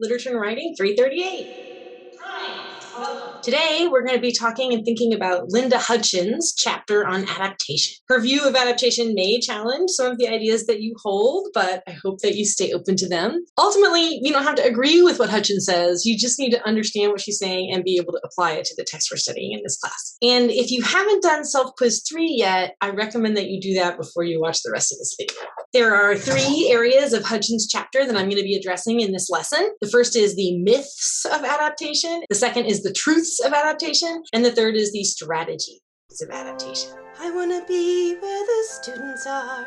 Literature and Writing 338. Hi, welcome. Today we're going to be talking and thinking about Linda Hutcheon's chapter on adaptation. Her view of adaptation may challenge some of the ideas that you hold, but I hope that you stay open to them. Ultimately, you don't have to agree with what Hutcheon says. You just need to understand what she's saying and be able to apply it to the text we're studying in this class. And if you haven't done Self-Quiz 3 yet, I recommend that you do that before you watch the rest of this video. There are 3 areas of Hutcheon's chapter that I'm going to be addressing in this lesson. The first is the myths of adaptation. The second is the truths of adaptation. And the third is the strategies of adaptation. I want to be where the students are.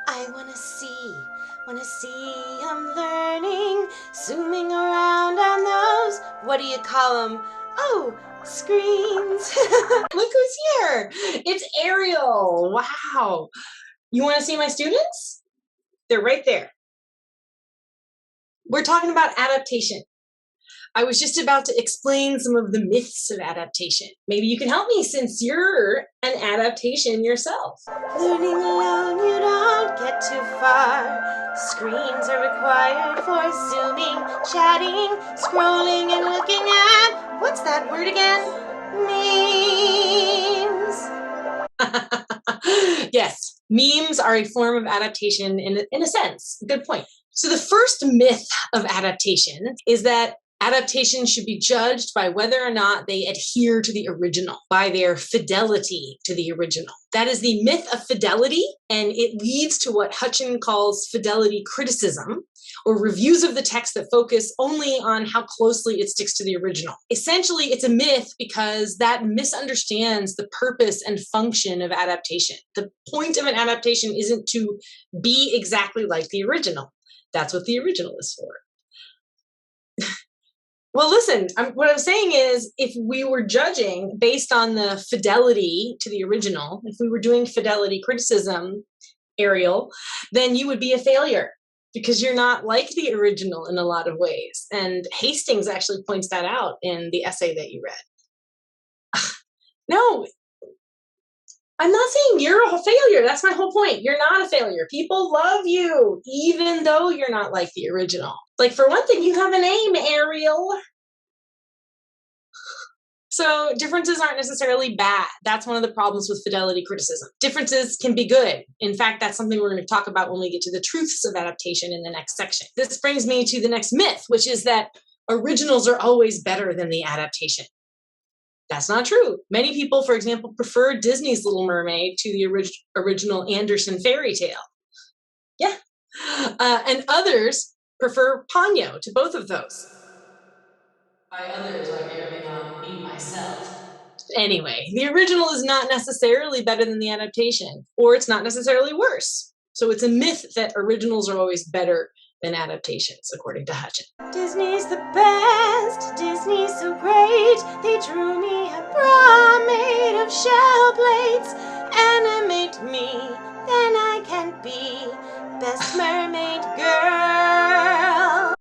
I want to see them learning, zooming around on those, what do you call them? Oh, screens. Look who's here. It's Ariel. Wow. You want to see my students? They're right there. We're talking about adaptation. I was just about to explain some of the myths of adaptation. Maybe you can help me since you're an adaptation yourself. Learning alone, you don't get too far. Screens are required for zooming, chatting, scrolling, and looking at, what's that word again? Memes. Yes, memes are a form of adaptation in a sense. Good point. So the first myth of adaptation is that adaptation should be judged by whether or not they adhere to the original, by their fidelity to the original. That is the myth of fidelity, and it leads to what Hutcheon calls fidelity criticism, or reviews of the text that focus only on how closely it sticks to the original. Essentially, it's a myth because that misunderstands the purpose and function of adaptation. The point of an adaptation isn't to be exactly like the original. That's what the original is for. Well, listen, what I'm saying is if we were judging based on the fidelity to the original, if we were doing fidelity criticism, Ariel, then you would be a failure because you're not like the original in a lot of ways. And Hastings actually points that out in the essay that you read. No, I'm not saying you're a failure. That's my whole point. You're not a failure. People love you, even though you're not like the original. Like, for one thing, you have a name, Ariel. So differences aren't necessarily bad. That's one of the problems with fidelity criticism. Differences can be good. In fact, that's something we're going to talk about when we get to the truths of adaptation in the next section. This brings me to the next myth, which is that originals are always better than the adaptation. That's not true. Many people, for example, prefer Disney's Little Mermaid to the original Andersen fairy tale. Yeah. And others prefer Ponyo to both of those. By others, I may or may not mean myself. Anyway, the original is not necessarily better than the adaptation, or it's not necessarily worse. So it's a myth that originals are always better than adaptations, according to Hutcheon. Disney's the best, Disney's so great. They drew me a bra made of shell plates. Animate me, then I can be best mermaid girl.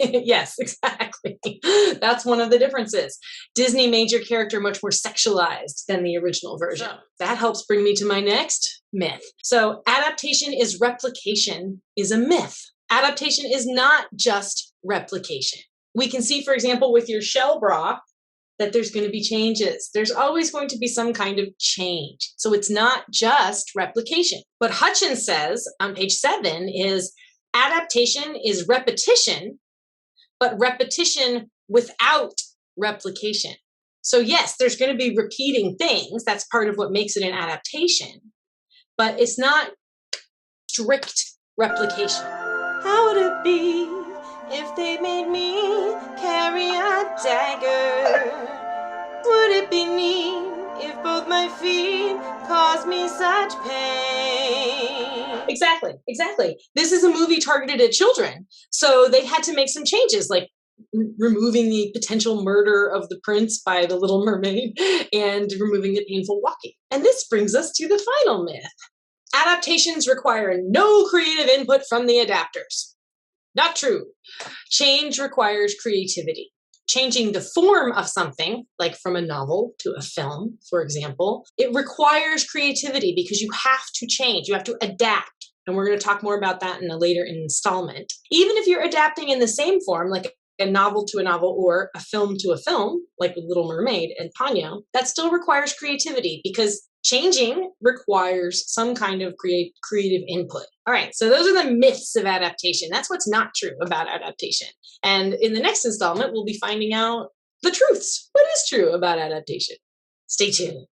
Yes, exactly. That's one of the differences. Disney made your character much more sexualized than the original version. That helps bring me to my next myth. So adaptation is replication is a myth. Adaptation is not just replication. We can see, for example, with your shell bra, that there's going to be changes. There's always going to be some kind of change. So it's not just replication. What Hutcheon says on page 7 is adaptation is repetition, but repetition without replication. So yes, there's going to be repeating things. That's part of what makes it an adaptation, but it's not strict replication. How would it be if they made me carry a dagger? Would it be neat if both my feet caused me such pain? Exactly. This is a movie targeted at children. So they had to make some changes, like removing the potential murder of the prince by the Little Mermaid and removing the painful walking. And this brings us to the final myth. Adaptations require no creative input from the adapters. Not true. Change requires creativity. Changing the form of something, like from a novel to a film, for example, it requires creativity because you have to change. You have to adapt. And we're going to talk more about that in a later installment. Even if you're adapting in the same form, like a novel to a novel or a film to a film, like with Little Mermaid and Ponyo, that still requires creativity because changing requires some kind of creative input. All right, so those are the myths of adaptation. That's what's not true about adaptation. And in the next installment, we'll be finding out the truths. What is true about adaptation? Stay tuned.